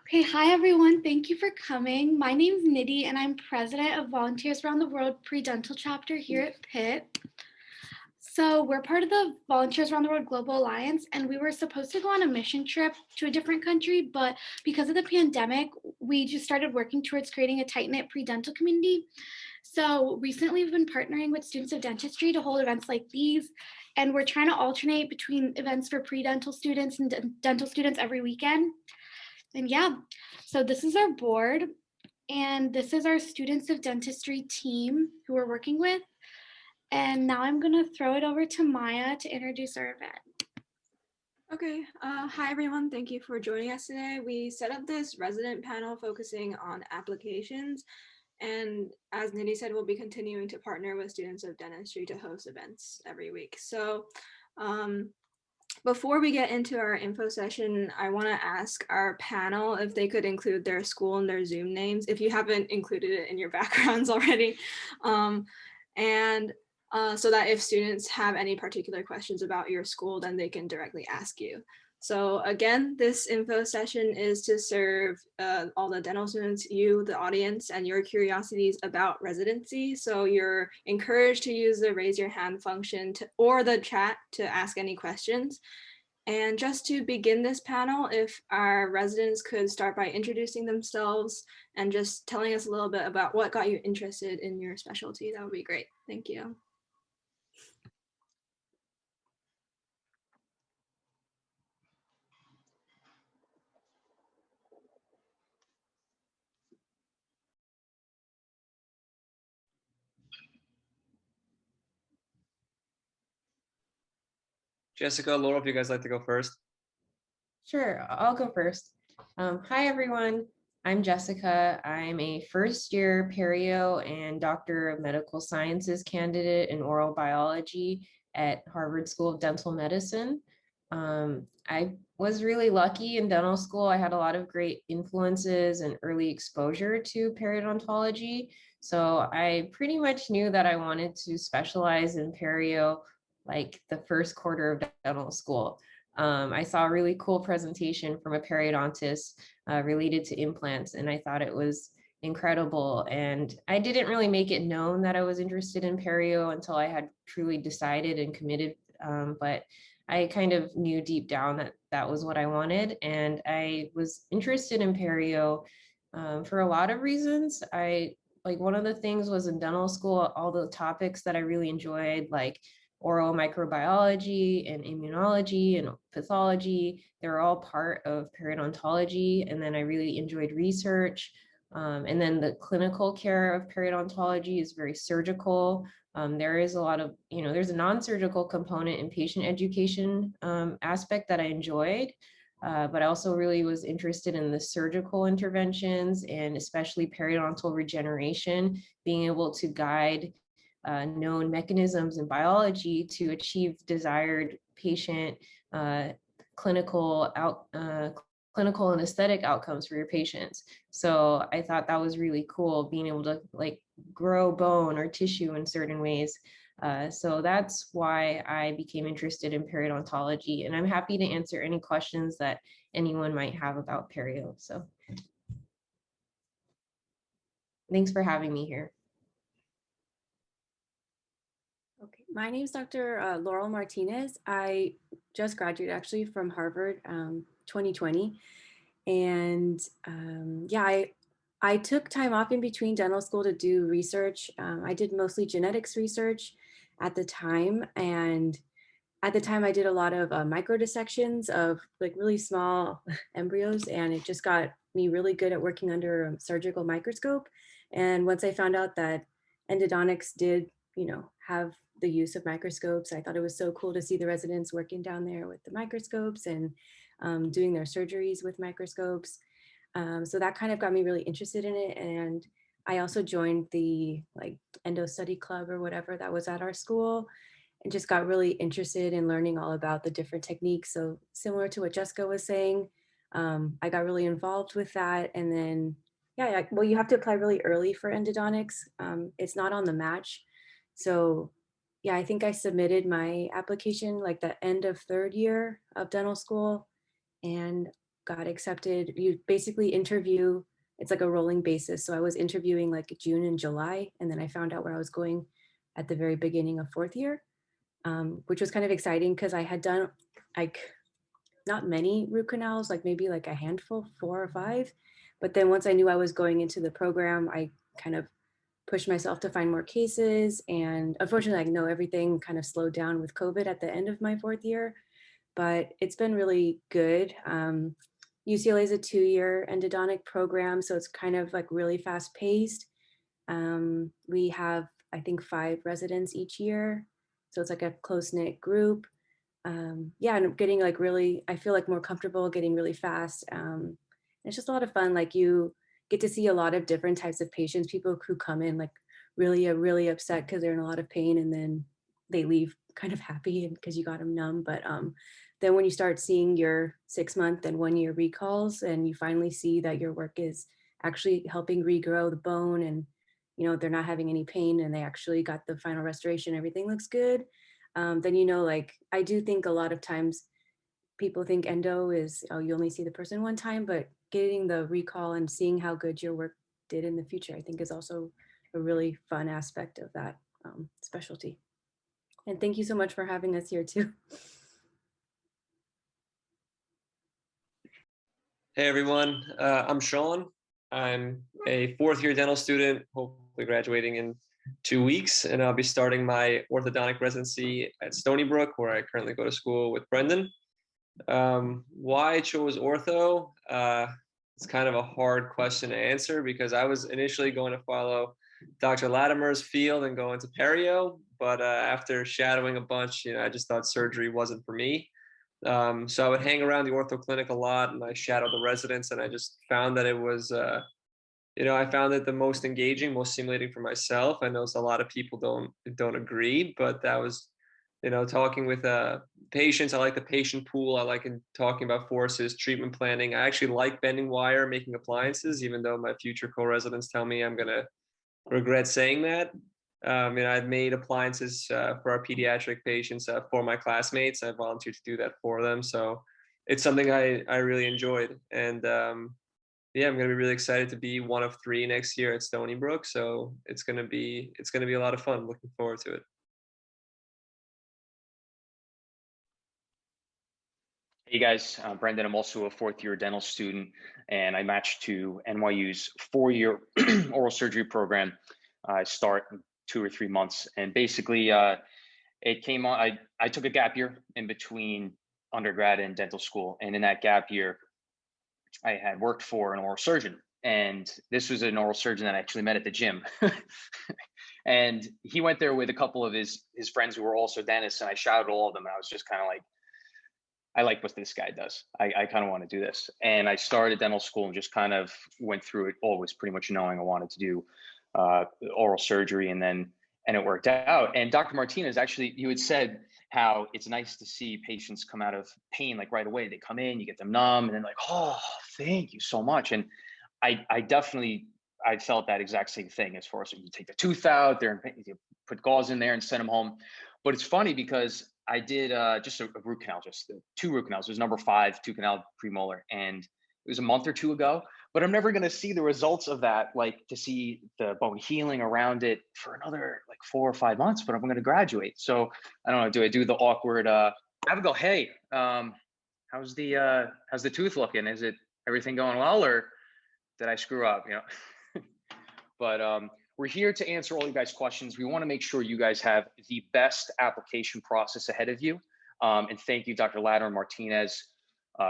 Okay, hi everyone. Thank you for coming. My name is Nidhi and I'm president of Volunteers Around the World Pre-Dental chapter here at Pitt. So we're part of the Volunteers Around the World Global Alliance, and we were supposed to go on a mission trip to a different country, but because of the pandemic, we just started working towards creating a tight-knit pre-dental community. So recently we've been partnering with students of dentistry to hold events like these, and we're trying to alternate between events for pre-dental students and dental students every weekend. And yeah, so this is our board, and this is our students of dentistry team who we're working with. And now I'm gonna throw it over to Maya to introduce our event. Okay, hi everyone, thank you for joining us today. We set up this resident panel focusing on applications, and as Nidhi said, we'll be continuing to partner with students of dentistry to host events every week. So before we get into our info session, I want to ask our panel if they could include their school and their Zoom names, if you haven't included it in your backgrounds already. So that if students have any particular questions about your school, then they can directly ask you. So again, this info session is to serve all the dental students, you, the audience, and your curiosities about residency. So you're encouraged to use the raise your hand function or the chat to ask any questions. And just to begin this panel, if our residents could start by introducing themselves and just telling us a little bit about what got you interested in your specialty, that would be great. Thank you. Jessica, Laurel, if you guys like to go first. Sure, I'll go first. Hi, everyone. I'm Jessica. I'm a first-year perio and Doctor of Medical Sciences candidate in oral biology at Harvard School of Dental Medicine. I was really lucky in dental school. I had a lot of great influences and early exposure to periodontology. So I pretty much knew that I wanted to specialize in perio like the first quarter of dental school. I saw a really cool presentation from a periodontist related to implants, and I thought it was incredible. And I didn't really make it known that I was interested in perio until I had truly decided and committed. But I kind of knew deep down that that was what I wanted. And I was interested in perio for a lot of reasons. One of the things was in dental school, all the topics that I really enjoyed, like oral microbiology and immunology and pathology. They're all part of periodontology. And then I really enjoyed research. And then the clinical care of periodontology is very surgical. There is a lot of, there's a non-surgical component in patient education aspect that I enjoyed. But I also really was interested in the surgical interventions and especially periodontal regeneration, being able to guide known mechanisms in biology to achieve desired patient clinical and aesthetic outcomes for your patients. So I thought that was really cool, being able to like grow bone or tissue in certain ways. So that's why I became interested in periodontology, and I'm happy to answer any questions that anyone might have about perio. So thanks for having me here. Okay, my name is Dr. Laurel Martinez. I just graduated actually from Harvard 2020. And yeah, I took time off in between dental school to do research. I did mostly genetics research at the time. And at the time I did a lot of micro dissections of like really small embryos, and it just got me really good at working under a surgical microscope. And once I found out that endodontics did, have the use of microscopes, I thought it was so cool to see the residents working down there with the microscopes and doing their surgeries with microscopes. So that kind of got me really interested in it. And I also joined the like endo study club or whatever that was at our school, and just got really interested in learning all about the different techniques. So similar to what Jessica was saying, I got really involved with that. And then, yeah, well, you have to apply really early for endodontics. It's not on the match. So yeah, I think I submitted my application like the end of third year of dental school. And got accepted. You basically interview, it's like a rolling basis. So I was interviewing like June and July, and then I found out where I was going at the very beginning of fourth year, which was kind of exciting because I had done like not many root canals, like maybe like a handful, 4 or 5. But then once I knew I was going into the program, I kind of pushed myself to find more cases. And unfortunately, I know everything kind of slowed down with COVID at the end of my fourth year, but it's been really good. UCLA is a 2-year endodontic program, so it's kind of like really fast paced. We have, I think, 5 residents each year. So it's like a close knit group. Yeah, and I'm getting like really, I feel like more comfortable getting really fast. It's just a lot of fun. Like you get to see a lot of different types of patients, people who come in like really upset because they're in a lot of pain, and then they leave kind of happy because you got them numb. But then when you start seeing your 6-month and 1-year recalls, and you finally see that your work is actually helping regrow the bone, and they're not having any pain, and they actually got the final restoration, everything looks good. Then like I do think a lot of times people think endo is, oh, you only see the person one time, but getting the recall and seeing how good your work did in the future, I think is also a really fun aspect of that specialty. And thank you so much for having us here too. Hey everyone, I'm Sean. I'm a 4th-year dental student, hopefully graduating in 2 weeks, and I'll be starting my orthodontic residency at Stony Brook, where I currently go to school with Brendan. Why I chose ortho? It's kind of a hard question to answer because I was initially going to follow Dr. Latimer's field and go into perio, but after shadowing a bunch, I just thought surgery wasn't for me. So I would hang around the ortho clinic a lot, and I shadowed the residents, and I just found that it was, I found it the most engaging, most stimulating for myself. I know a lot of people don't agree, but that was, talking with patients. I like the patient pool. I like talking about forces, treatment planning. I actually like bending wire, making appliances, even though my future co-residents tell me I'm gonna regret saying that. I've made appliances for our pediatric patients for my classmates. I volunteered to do that for them. So it's something I really enjoyed. And yeah, I'm going to be really excited to be one of 3 next year at Stony Brook. So it's going to be a lot of fun. Looking forward to it. Hey guys, Brendan. I'm also a 4th-year dental student, and I matched to NYU's 4-year oral surgery program. I start in 2 or 3 months, and basically it came on. I took a gap year in between undergrad and dental school, and in that gap year, I had worked for an oral surgeon, and this was an oral surgeon that I actually met at the gym. And he went there with a couple of his friends who were also dentists, and I shouted all of them, and I was just kind of like, I like what this guy does. I kind of want to do this. And I started dental school and just kind of went through it, always pretty much knowing I wanted to do oral surgery, and it worked out. And Dr. Martinez, actually, you had said how it's nice to see patients come out of pain like right away. They come in, you get them numb, and then like, oh, thank you so much. And I definitely, I felt that exact same thing as far as you take the tooth out, you put gauze in there and send them home. But it's funny because I did just a root canal, just 2 root canals. It was number 5, 2 canal premolar, and it was a month or 2 ago. But I'm never going to see the results of that, like to see the bone healing around it for another like 4 or 5 months. But I'm going to graduate, so I don't know. Do I do the awkward? Abigail, hey, how's the tooth looking? Is it everything going well, or did I screw up? But we're here to answer all you guys' questions. We want to make sure you guys have the best application process ahead of you. And thank you, Dr. Laurel Martinez,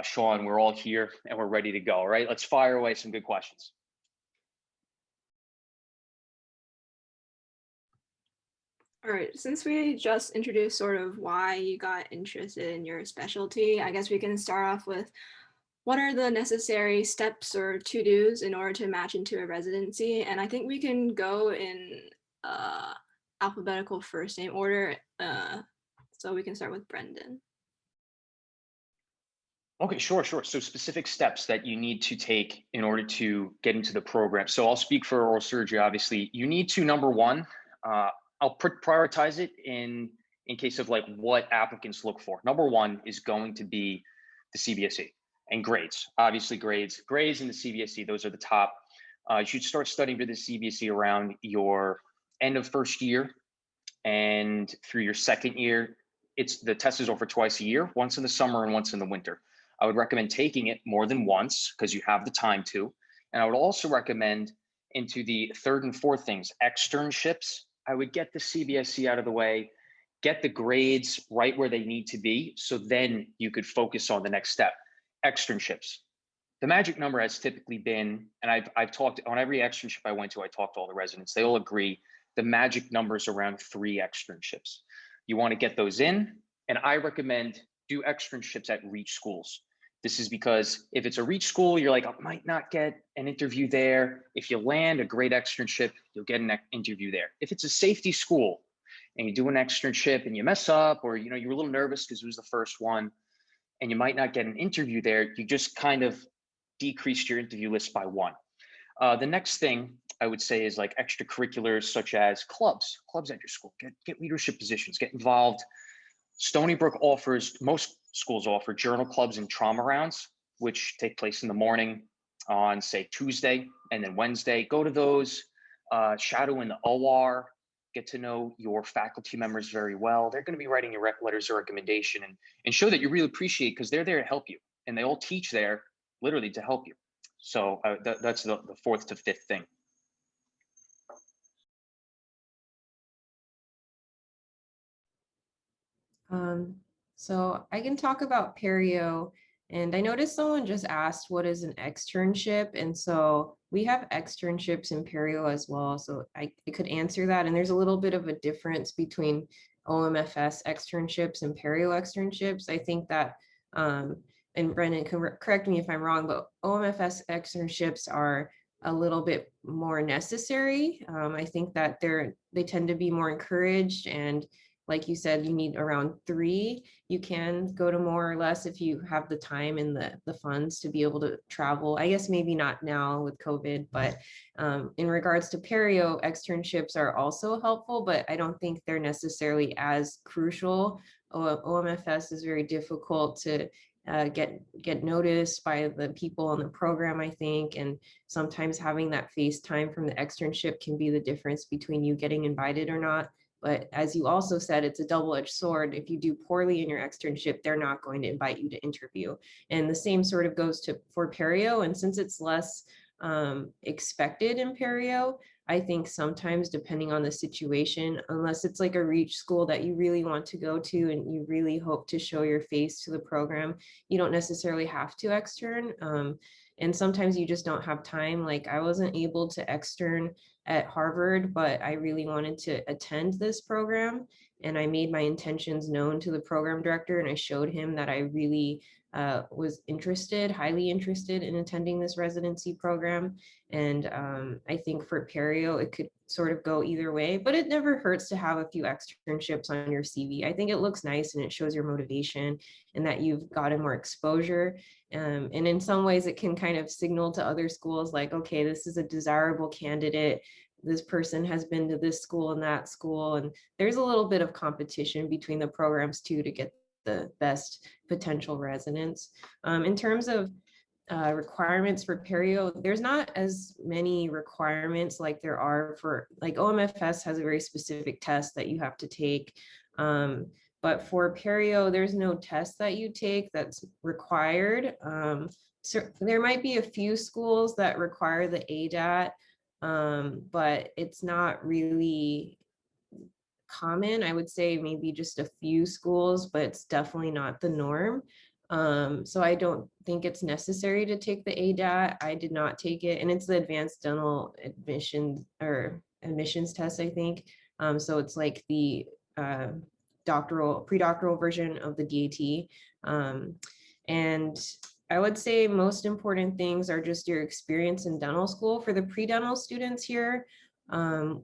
Sean. We're all here and we're ready to go. All right, let's fire away some good questions. All right, since we just introduced sort of why you got interested in your specialty, I guess we can start off with what are the necessary steps or to-dos in order to match into a residency? And I think we can go in alphabetical first name order. So we can start with Brendan. Okay, sure. So specific steps that you need to take in order to get into the program. So I'll speak for oral surgery. Obviously, you need to, number one, I'll prioritize it in case of like what applicants look for. Number one is going to be the CBSE. and grades. Obviously grades in the CVSE, those are the top. You should start studying for the CVSE around your end of first year, and through your second year, the test is over twice a year, once in the summer and once in the winter. I would recommend taking it more than once because you have the time to. And I would also recommend into the third and fourth things, externships. I would get the CVSE out of the way, get the grades right where they need to be, so then you could focus on the next step. Externships. The magic number has typically been, and I've talked on every externship I went to, I talked to all the residents, they all agree, the magic number is around 3 externships. You want to get those in, and I recommend do externships at reach schools. This is because if it's a reach school, you're like, I might not get an interview there. If you land a great externship, you'll get an interview there. If it's a safety school and you do an externship and you mess up, or you're a little nervous because it was the first one, and you might not get an interview there, you just kind of decreased your interview list by 1. The next thing I would say is like extracurriculars, such as clubs at your school. Get leadership positions, get involved. Stony Brook most schools offer journal clubs and trauma rounds, which take place in the morning on, say, Tuesday and then Wednesday. Go to those, shadow in the OR, get to know your faculty members very well. They're going to be writing your letters of recommendation and show that you really appreciate, because they're there to help you. And they all teach there literally to help you. So that's the 4th to 5th thing. So I can talk about perio, and I noticed someone just asked what is an externship, and so we have externships in perio as well, so I could answer that. And there's a little bit of a difference between OMFS externships and perio externships. I think that, and Brendan can correct me if I'm wrong, but OMFS externships are a little bit more necessary. I think that they tend to be more encouraged, and like you said, you need around 3. You can go to more or less if you have the time and the funds to be able to travel. I guess maybe not now with COVID, but in regards to perio, externships are also helpful, but I don't think they're necessarily as crucial. OMFS is very difficult to get noticed by the people on the program, I think, and sometimes having that face time from the externship can be the difference between you getting invited or not. But as you also said, it's a double-edged sword. If you do poorly in your externship, they're not going to invite you to interview. And the same sort of goes for perio. And since it's less expected in perio, I think sometimes, depending on the situation, unless it's like a reach school that you really want to go to and you really hope to show your face to the program, you don't necessarily have to extern. And sometimes you just don't have time. Like I wasn't able to extern at Harvard, but I really wanted to attend this program. And I made my intentions known to the program director, and I showed him that I really was highly interested in attending this residency program. And I think for perio, it could sort of go either way, but it never hurts to have a few externships on your CV. I think it looks nice and it shows your motivation and that you've gotten more exposure. And in some ways it can kind of signal to other schools like, okay, this is a desirable candidate. This person has been to this school and that school. And there's a little bit of competition between the programs too, to get the best potential residents. In terms of requirements for perio, there's not as many requirements like there are for, like OMFS has a very specific test that you have to take. But for perio, there's no test that you take that's required. So there might be a few schools that require the ADAT, but it's not really common. I would say maybe just a few schools, but it's definitely not the norm. So I don't think it's necessary to take the ADAT. I did not take it, and it's the advanced dental admissions test, I think. So it's like the pre-doctoral version of the DAT. And I would say most important things are just your experience in dental school. For the pre-dental students here,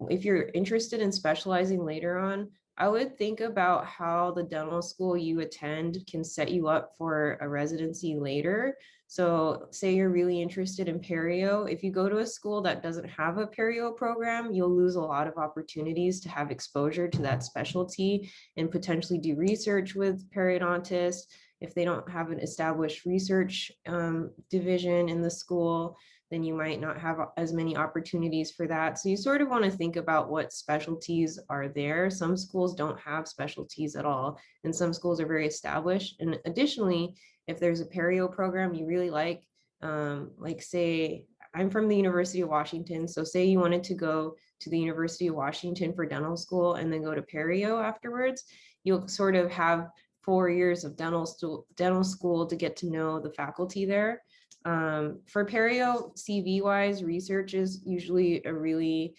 if you're interested in specializing later on, I would think about how the dental school you attend can set you up for a residency later. So say you're really interested in perio. If you go to a school that doesn't have a perio program, you'll lose a lot of opportunities to have exposure to that specialty and potentially do research with periodontists. If they don't have an established research division in the school, then you might not have as many opportunities for that. So you sort of want to think about what specialties are there. Some schools don't have specialties at all, and some schools are very established. And additionally, if there's a perio program you really like say, I'm from the University of Washington, so say you wanted to go to the University of Washington for dental school and then go to perio afterwards, you'll sort of have 4 years of dental school to get to know the faculty there. For perio, CV wise, research is usually a really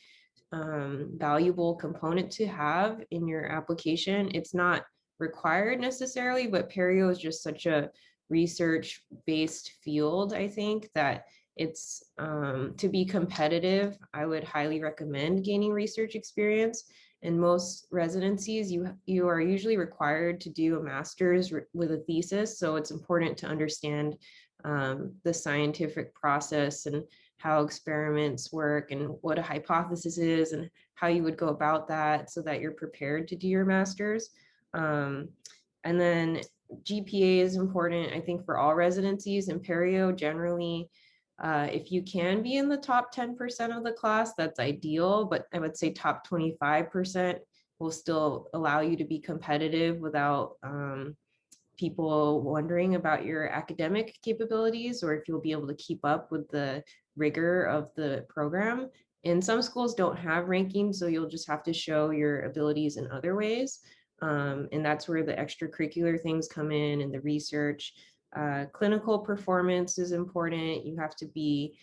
valuable component to have in your application. It's not required necessarily, but perio is just such a research based field, I think, that it's to be competitive, I would highly recommend gaining research experience. In most residencies, you are usually required to do a master's with a thesis, so it's important to understand the scientific process and how experiments work and what a hypothesis is and how you would go about that so that you're prepared to do your master's. And then GPA is important, I think, for all residencies. And perio, generally, if you can be in the top 10% of the class, that's ideal, but I would say top 25% will still allow you to be competitive without people wondering about your academic capabilities or if you'll be able to keep up with the rigor of the program. And some schools don't have rankings, so you'll just have to show your abilities in other ways. And that's where the extracurricular things come in and the research. Clinical performance is important. You have to be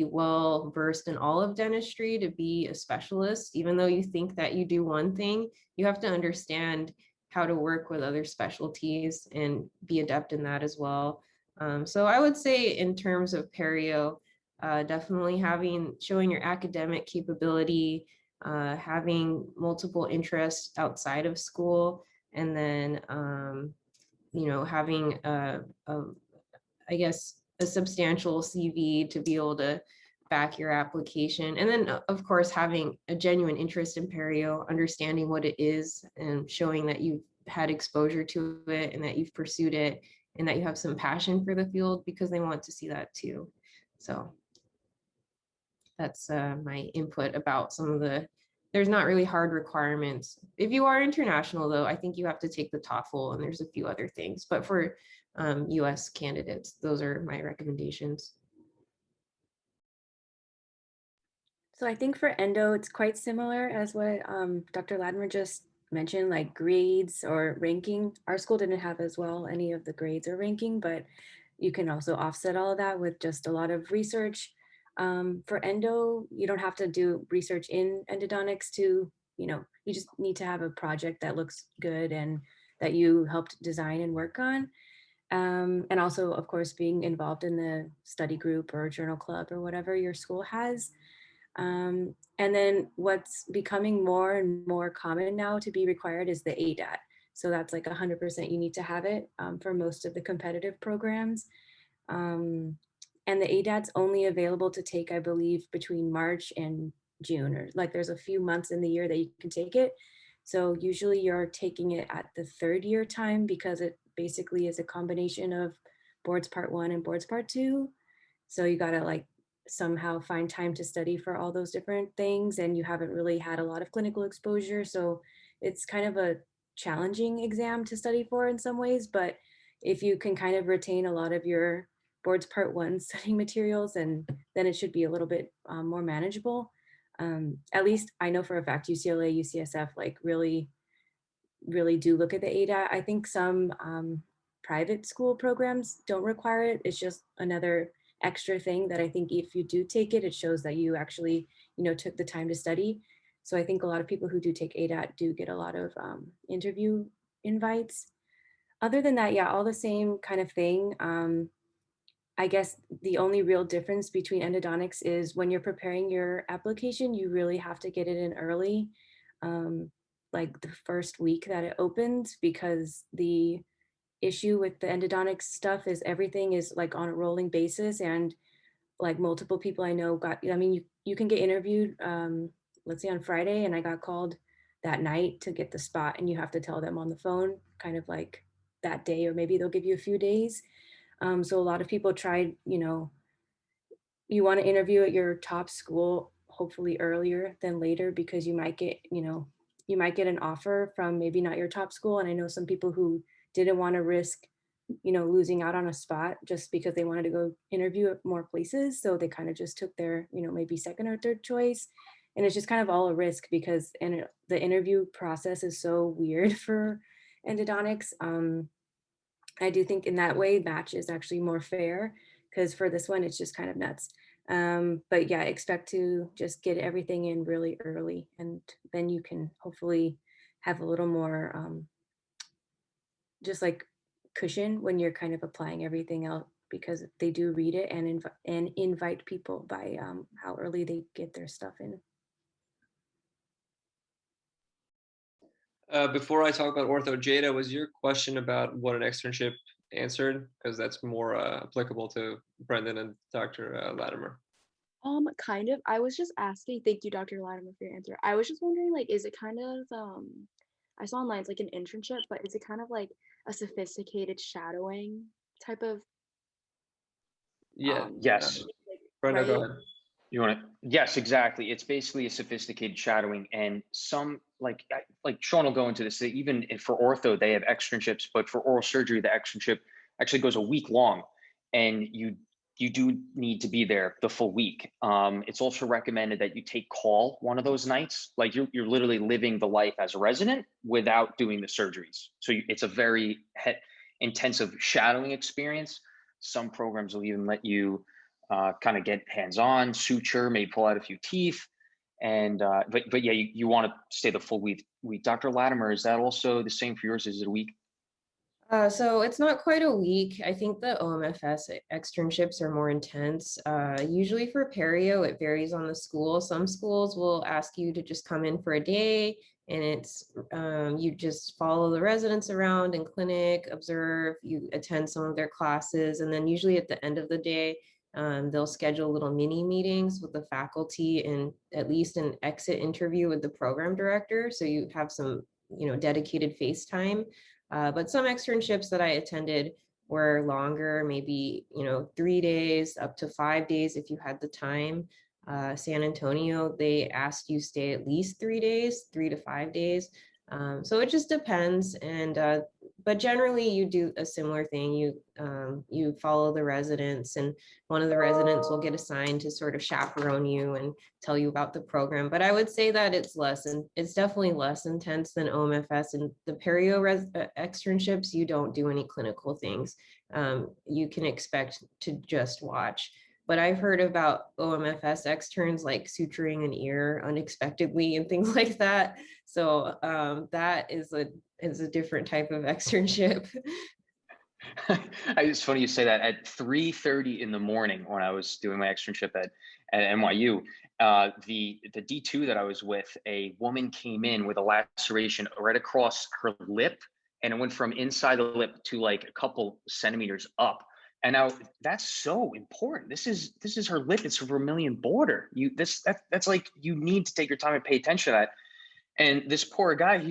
well versed in all of dentistry to be a specialist. Even though you think that you do one thing, you have to understand how to work with other specialties and be adept in that as well. So I would say in terms of perio, definitely showing your academic capability, having multiple interests outside of school, and then having I guess a substantial CV to be able to back your application. And then of course, having a genuine interest in perio, understanding what it is and showing that you've had exposure to it and that you've pursued it and that you have some passion for the field, because they want to see that too. So that's my input about there's not really hard requirements. If you are international though, I think you have to take the TOEFL and there's a few other things, but for US candidates, those are my recommendations. So I think for endo, it's quite similar as what Dr. Latimer just mentioned, like grades or ranking. Our school didn't have as well any of the grades or ranking, but you can also offset all of that with just a lot of research. For endo, you don't have to do research in endodontics to, you just need to have a project that looks good and that you helped design and work on. And also, of course, being involved in the study group or journal club or whatever your school has. And then what's becoming more and more common now to be required is the ADAT. So that's like 100% you need to have it for most of the competitive programs. And the ADAT's only available to take, I believe, between March and June, or like there's a few months in the year that you can take it. So usually you're taking it at the 3rd year time because it basically is a combination of boards part 1 and boards part 2. So you gotta like somehow find time to study for all those different things, and you haven't really had a lot of clinical exposure. So it's kind of a challenging exam to study for in some ways, but if you can kind of retain a lot of your boards part 1 studying materials, and then it should be a little bit more manageable. At least I know for a fact UCLA, UCSF like really do look at the ADAT. I think some private school programs don't require it. It's just another extra thing that I think if you do take it, it shows that you actually, took the time to study. So I think a lot of people who do take ADAT do get a lot of interview invites. Other than that, yeah, all the same kind of thing. I guess the only real difference between endodontics is when you're preparing your application, you really have to get it in early, like the first week that it opens, because the issue with the endodontics stuff is everything is like on a rolling basis, and like multiple people I know you can get interviewed, let's say on Friday, and I got called that night to get the spot, and you have to tell them on the phone kind of like that day, or maybe they'll give you a few days. So a lot of people tried, you want to interview at your top school, hopefully earlier than later, because you might get, you might get an offer from maybe not your top school. And I know some people who didn't want to risk, losing out on a spot just because they wanted to go interview at more places. So they kind of just took their, maybe second or third choice. And it's just kind of all a risk because the interview process is so weird for endodontics. I do think in that way, match is actually more fair, because for this one, it's just kind of nuts. But yeah, expect to just get everything in really early, and then you can hopefully have a little more just like cushion when you're kind of applying everything out, because they do read it and invite people by how early they get their stuff in. Before I talk about ortho, Jada, was your question about what an externship answered? Because that's more applicable to Brendan and Dr. Latimer. Kind of. I was just asking, thank you, Dr. Latimer, for your answer. I was just wondering, like, is it kind of, I saw online it's like an internship, but is it kind of like a sophisticated shadowing type of, Yeah. Yes. Brendan, go right? ahead. You want to? Yes, exactly. It's basically a sophisticated shadowing, and like Sean will go into this. Even for ortho, they have externships, but for oral surgery, the externship actually goes a week long, and you do need to be there the full week. It's also recommended that you take call one of those nights. Like you're literally living the life as a resident without doing the surgeries. So it's a very intensive shadowing experience. Some programs will even let you kind of get hands-on, suture, maybe pull out a few teeth. And but yeah, you want to stay the full week. Dr. Latimer, is that also the same for yours? Is it a week? So it's not quite a week. I think the OMFS externships are more intense. Usually for perio, it varies on the school. Some schools will ask you to just come in for a day, and it's you just follow the residents around in clinic, observe, you attend some of their classes, and then usually at the end of the day, they'll schedule little mini meetings with the faculty and at least an exit interview with the program director. So you have some, dedicated face time. But some externships that I attended were longer, maybe, 3 days up to 5 days if you had the time. San Antonio, they asked you stay at least 3 days, 3 to 5 days. So it just depends. And but generally you do a similar thing. You follow the residents, and one of the residents will get assigned to sort of chaperone you and tell you about the program. But I would say that it's definitely less intense than OMFS. And the perio externships, you don't do any clinical things. You can expect to just watch. But I've heard about OMFS externs like suturing an ear unexpectedly and things like that. So that is a different type of externship. It's funny you say that. At 3:30 in the morning, when I was doing my externship at NYU, the D2 that I was with, a woman came in with a laceration right across her lip, and it went from inside the lip to like a couple centimeters up. And now that's so important. This is her lip. It's a vermilion border. That's like, you need to take your time and pay attention to that. And this poor guy,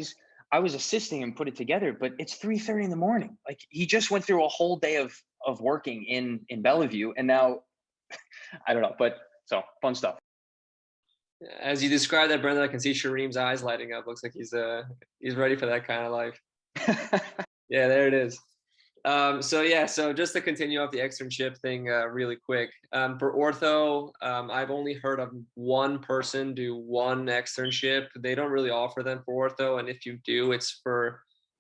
I was assisting him put it together, but it's 3:30 in the morning. Like, he just went through a whole day of working in Bellevue, and now I don't know, but so fun stuff. As you describe that, Brendan, I can see Shareem's eyes lighting up. Looks like he's ready for that kind of life. Yeah, there it is. So just to continue off the externship thing really quick, for ortho, I've only heard of one person do one externship. They don't really offer them for ortho, and if you do,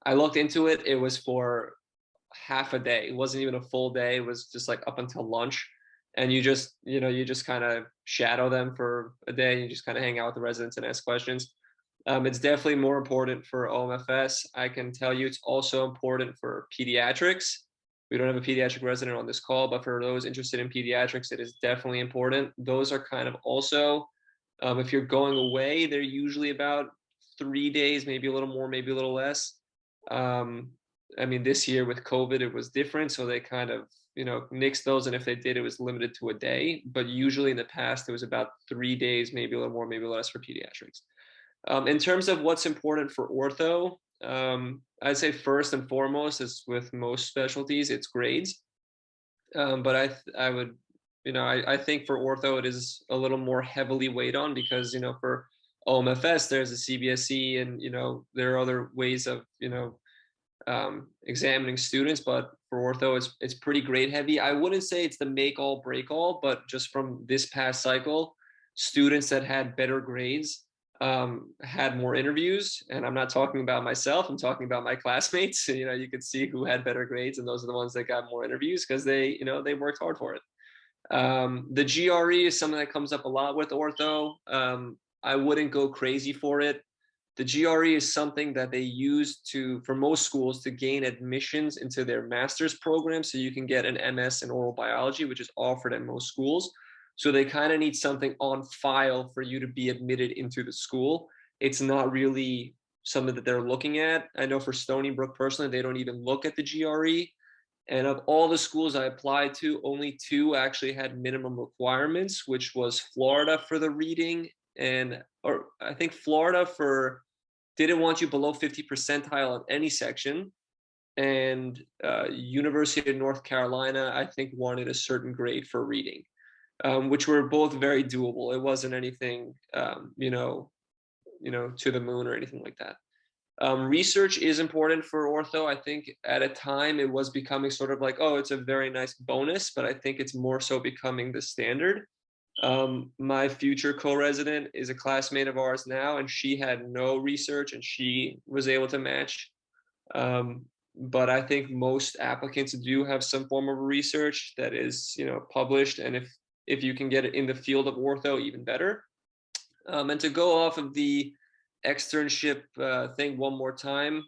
I looked into it, it was for half a day. It wasn't even a full day. It was just like up until lunch, and you just kind of shadow them for a day. You just kind of hang out with the residents and ask questions. It's definitely more important for OMFS. I can tell you it's also important for pediatrics. We don't have a pediatric resident on this call, but for those interested in pediatrics, it is definitely important. Those are kind of also, if you're going away, they're usually about 3 days, maybe a little more, maybe a little less. I mean, this year with COVID, it was different. So they kind of, nixed those. And if they did, it was limited to a day. But usually in the past, it was about 3 days, maybe a little more, maybe a little less for pediatrics. In terms of what's important for ortho, I'd say first and foremost, is with most specialties, it's grades. But I would, I think for ortho, it is a little more heavily weighed on because, for omfs, there's a CBSE and, there are other ways of, examining students, but for ortho, it's pretty grade heavy. I wouldn't say it's the make all break all, but just from this past cycle, students that had better grades had more interviews. And I'm not talking about myself, I'm talking about my classmates. You could see who had better grades, and those are the ones that got more interviews because they worked hard for it. The GRE is something that comes up a lot with ortho. I wouldn't go crazy for it. The GRE is something that they use for most schools to gain admissions into their master's program. So you can get an MS in oral biology, which is offered at most schools. So they kind of need something on file for you to be admitted into the school. It's not really something that they're looking at. I know for Stony Brook personally, they don't even look at the GRE. And of all the schools I applied to, only 2 actually had minimum requirements, which was Florida for the reading, or I think Florida didn't want you below 50 percentile on any section. And University of North Carolina, I think, wanted a certain grade for reading, which were both very doable. It wasn't anything, to the moon or anything like that. Research is important for ortho. I think at a time it was becoming sort of like, oh, it's a very nice bonus, but I think it's more so becoming the standard. My future co-resident is a classmate of ours now, and she had no research and she was able to match. But I think most applicants do have some form of research that is, published. And if you can get it in the field of ortho, even better. And to go off of the externship thing one more time,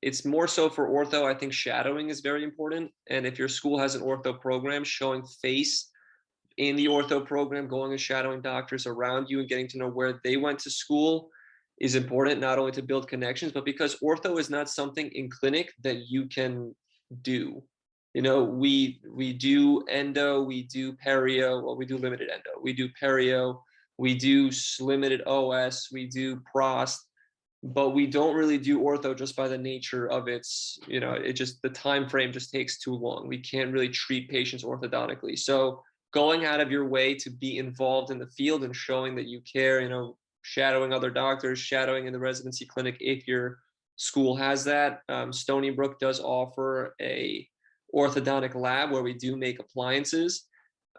it's more so for ortho. I think shadowing is very important. And if your school has an ortho program, showing face in the ortho program, going and shadowing doctors around you and getting to know where they went to school is important, not only to build connections, but because ortho is not something in clinic that you can do. We do endo, we do perio, well, we do limited endo, we do perio, we do limited OS, we do prost, but we don't really do ortho just by the nature of its, the time frame just takes too long. We can't really treat patients orthodontically. So going out of your way to be involved in the field and showing that you care, shadowing other doctors, shadowing in the residency clinic if your school has that. Stony Brook does offer a orthodontic lab where we do make appliances.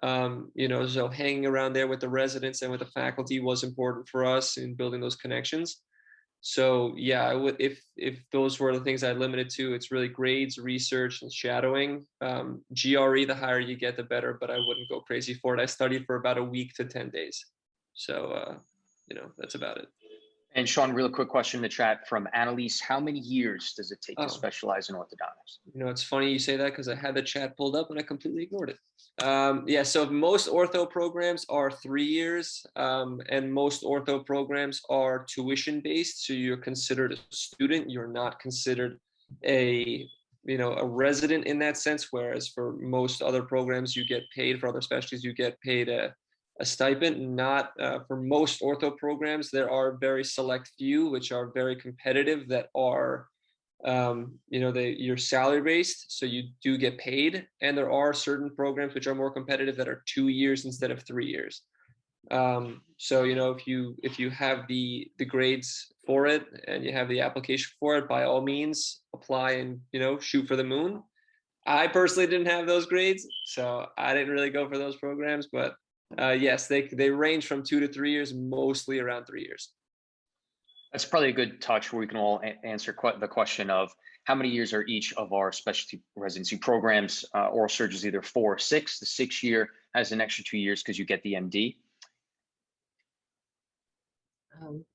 So hanging around there with the residents and with the faculty was important for us in building those connections. So yeah, I would, if those were the things I limited to, it's really grades, research, and shadowing. GRE, the higher you get, the better, but I wouldn't go crazy for it. I studied for about a week to 10 days. So, that's about it. And Sean, real quick question in the chat from Annalise. How many years does it take to specialize in orthodontics? It's funny you say that because I had the chat pulled up and I completely ignored it. So most ortho programs are 3 years, and most ortho programs are tuition based. So you're considered a student. You're not considered a resident in that sense. Whereas for most other programs, you get paid. For other specialties, you get paid a stipend. Not for most ortho programs. There are very select few which are very competitive that are you're salary based, so you do get paid, and there are certain programs which are more competitive that are 2 years instead of 3 years. So if you have the grades for it and you have the application for it, by all means apply and shoot for the moon. I personally didn't have those grades, so I didn't really go for those programs, but yes, they range from 2 to 3 years, mostly around 3 years. That's probably a good touch where we can all answer the question of how many years are each of our specialty residency programs. Oral surgery is either 4 or 6. The 6th year has an extra 2 years because you get the MD.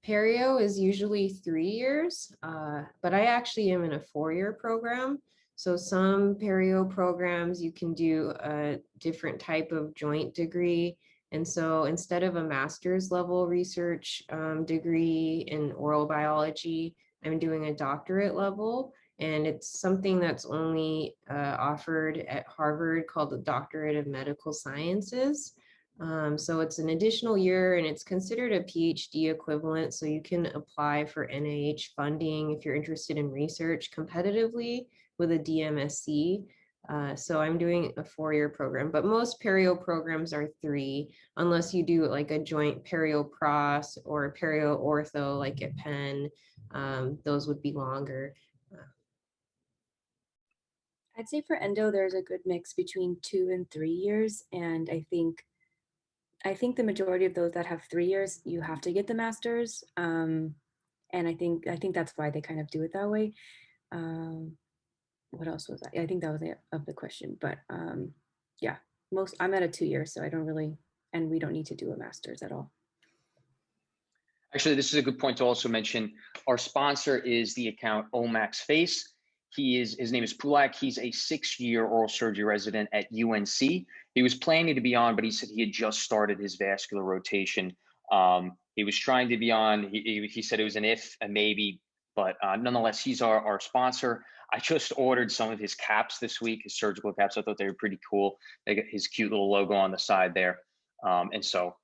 Perio is usually 3 years, but I actually am in a 4-year program. So some perio programs, you can do a different type of joint degree. And so instead of a master's level research degree in oral biology, I'm doing a doctorate level. And it's something that's only offered at Harvard called the Doctorate of Medical Sciences. So it's an additional year and it's considered a PhD equivalent. So you can apply for NIH funding if you're interested in research competitively with a DMSC. So I'm doing a 4-year program, but most perio programs are 3, unless you do like a joint perio pros or perio ortho like at Penn. Those would be longer. I'd say for endo, there's a good mix between 2 and 3 years. And I think the majority of those that have 3 years, you have to get the master's. And I think that's why they kind of do it that way. What else was I think that was it of the question, but yeah, I'm at a 2-year, so I don't really, and we don't need to do a master's at all. Actually, this is a good point to also mention. Our sponsor is the account omfs. His name is Pulak. He's a 6-year oral surgery resident at UNC. He was planning to be on, but he said he had just started his vascular rotation. He was trying to be on. He said it was an if, a maybe, but nonetheless, he's our sponsor. I just ordered some of his caps this week, his surgical caps. I thought they were pretty cool. They got his cute little logo on the side there. And so,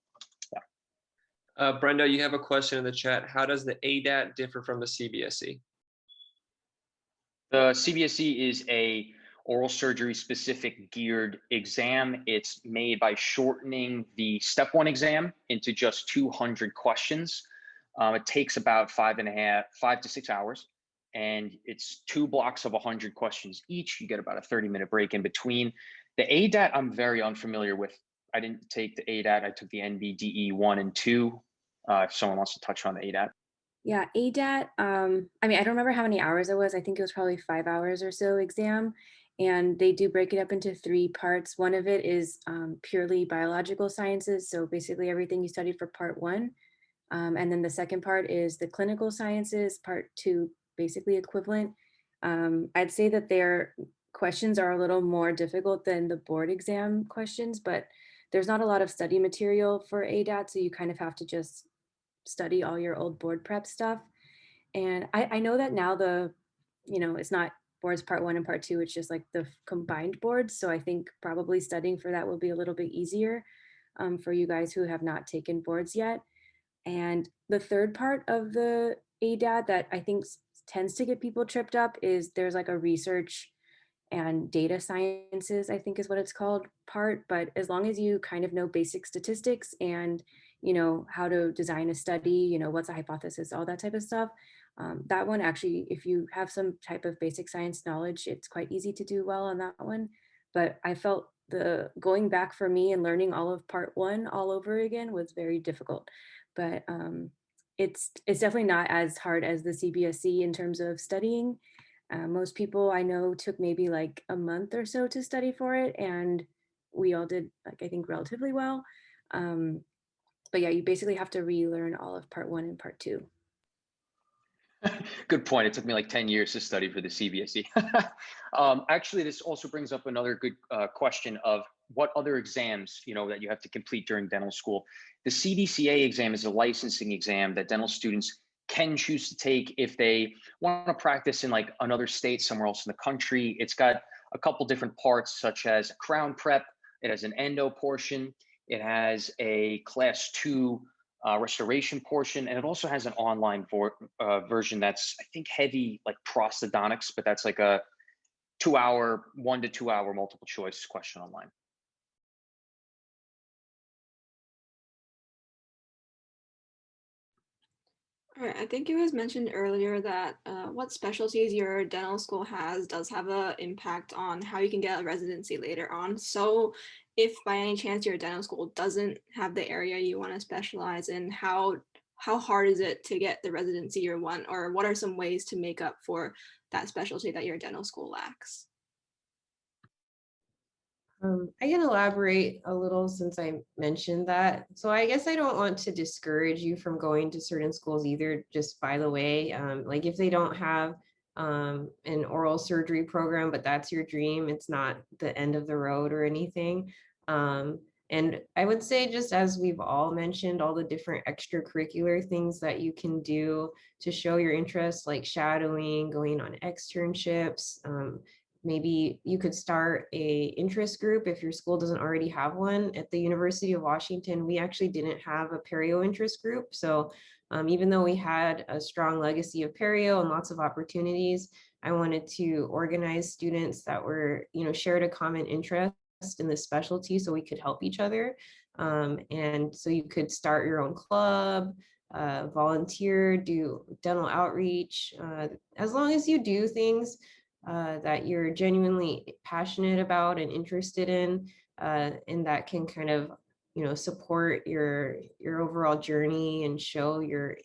yeah. Brenda, you have a question in the chat. How does the ADAT differ from the CBSE? The CBSE is a oral surgery specific geared exam. It's made by shortening the step 1 exam into just 200 questions. It takes about 5 to 6 hours, and it's 2 blocks of 100 questions each. You get about a 30-minute break in between. The ADAT, I'm very unfamiliar with. I didn't take the ADAT. I took the NBDE 1 and 2. If someone wants to touch on the ADAT. Yeah, ADAT, I mean, I don't remember how many hours it was. I think it was probably 5 hours or so exam. And they do break it up into 3 parts. One of it is purely biological sciences. So basically everything you studied for part 1. And then the second part is the clinical sciences, part 2, basically equivalent. I'd say that their questions are a little more difficult than the board exam questions, but there's not a lot of study material for ADAT. So you kind of have to just study all your old board prep stuff. And I know that now it's not boards part 1 and part 2, it's just like the combined boards. So I think probably studying for that will be a little bit easier for you guys who have not taken boards yet. And the third part of the ADAT that I think tends to get people tripped up is there's like a research and data sciences, I think is what it's called, part. But as long as you kind of know basic statistics and how to design a study, what's a hypothesis, all that type of stuff, that one actually, if you have some type of basic science knowledge, it's quite easy to do well on that one. But I felt the going back for me and learning all of part 1 all over again was very difficult. But it's definitely not as hard as the CBSE in terms of studying. Most people I know took maybe like a month or so to study for it, and we all did, like, I think relatively well. But yeah, you basically have to relearn all of part 1 and part 2. Good point. It took me like 10 years to study for the CBSE. Actually, this also brings up another good question of what other exams, that you have to complete during dental school. The CDCA exam is a licensing exam that dental students can choose to take if they want to practice in like another state, somewhere else in the country. It's got a couple different parts, such as crown prep. It has an endo portion. It has a class 2 restoration portion, and it also has an online version that's, I think, heavy like prosthodontics, but that's like a 1 to 2 hour multiple choice question online. All right, I think it was mentioned earlier that what specialties your dental school does have an impact on how you can get a residency later on. So if by any chance your dental school doesn't have the area you want to specialize in, how hard is it to get the residency you want, or what are some ways to make up for that specialty that your dental school lacks? I can elaborate a little since I mentioned that. So I guess I don't want to discourage you from going to certain schools either, just by the way. Like if they don't have an oral surgery program, but that's your dream, it's not the end of the road or anything. And I would say, just as we've all mentioned, all the different extracurricular things that you can do to show your interest, like shadowing, going on externships, maybe you could start a interest group if your school doesn't already have one. At the University of Washington, we actually didn't have a perio interest group. So even though we had a strong legacy of perio and lots of opportunities, I wanted to organize students that were, shared a common interest in this specialty so we could help each other. And so you could start your own club, volunteer, do dental outreach, as long as you do things that you're genuinely passionate about and interested in, and that can kind of, support your overall journey and show your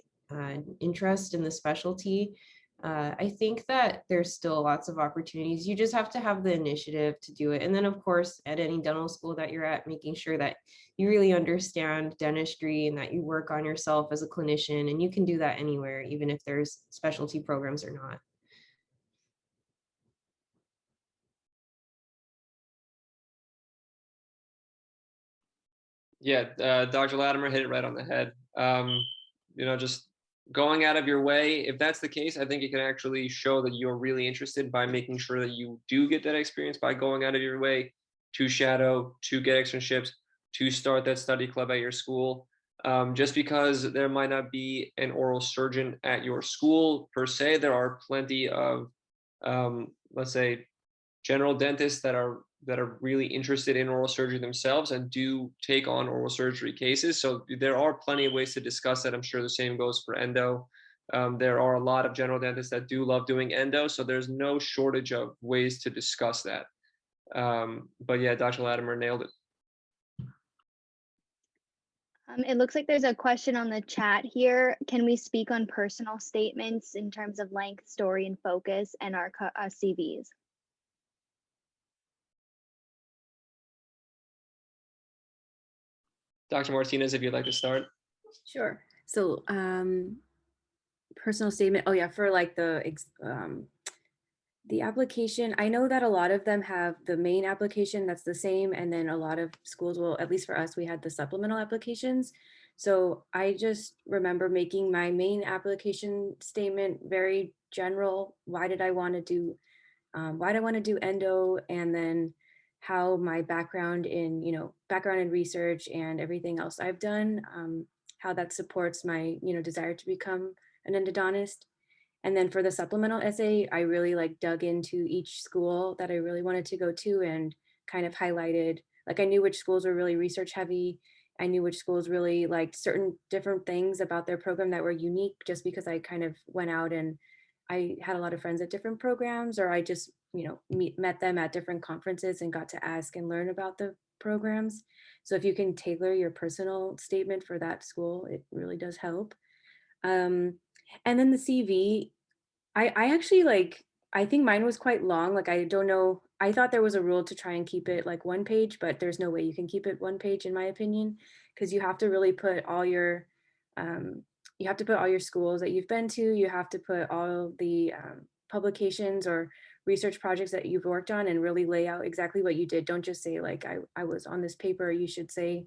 interest in the specialty. I think that there's still lots of opportunities. You just have to have the initiative to do it. And then, of course, at any dental school that you're at, making sure that you really understand dentistry and that you work on yourself as a clinician. And you can do that anywhere, even if there's specialty programs or not. Yeah, Dr. Latimer hit it right on the head. Just going out of your way, if that's the case, I think it can actually show that you're really interested by making sure that you do get that experience by going out of your way to shadow, to get externships, to start that study club at your school. Just because there might not be an oral surgeon at your school per se, there are plenty of, let's say, general dentists that are really interested in oral surgery themselves and do take on oral surgery cases. So there are plenty of ways to discuss that. I'm sure the same goes for endo. There are a lot of general dentists that do love doing endo, so there's no shortage of ways to discuss that. But yeah, Dr. Latimer nailed it. It looks like there's a question on the chat here. Can we speak on personal statements in terms of length, story, and focus, and our CVs? Dr. Martinez, if you'd like to start. Sure. So personal statement. Oh yeah, for like the application, I know that a lot of them have the main application that's the same, and then a lot of schools will, at least for us, we had the supplemental applications. So I just remember making my main application statement very general. Why did I want to do endo, and then how my background in research and everything else I've done, how that supports my desire to become an endodontist. And then for the supplemental essay, I really dug into each school that I really wanted to go to and kind of highlighted, I knew which schools were really research heavy. I knew which schools really liked certain different things about their program that were unique, just because I kind of went out and I had a lot of friends at different programs, or I just, met them at different conferences and got to ask and learn about the programs. So if you can tailor your personal statement for that school, it really does help. And then the CV, I actually I think mine was quite long. I don't know. I thought there was a rule to try and keep it one page, but there's no way you can keep it one page in my opinion, because you have to really put all your, you have to put all your schools that you've been to. You have to put all the publications or research projects that you've worked on and really lay out exactly what you did. Don't just say I was on this paper. You should say,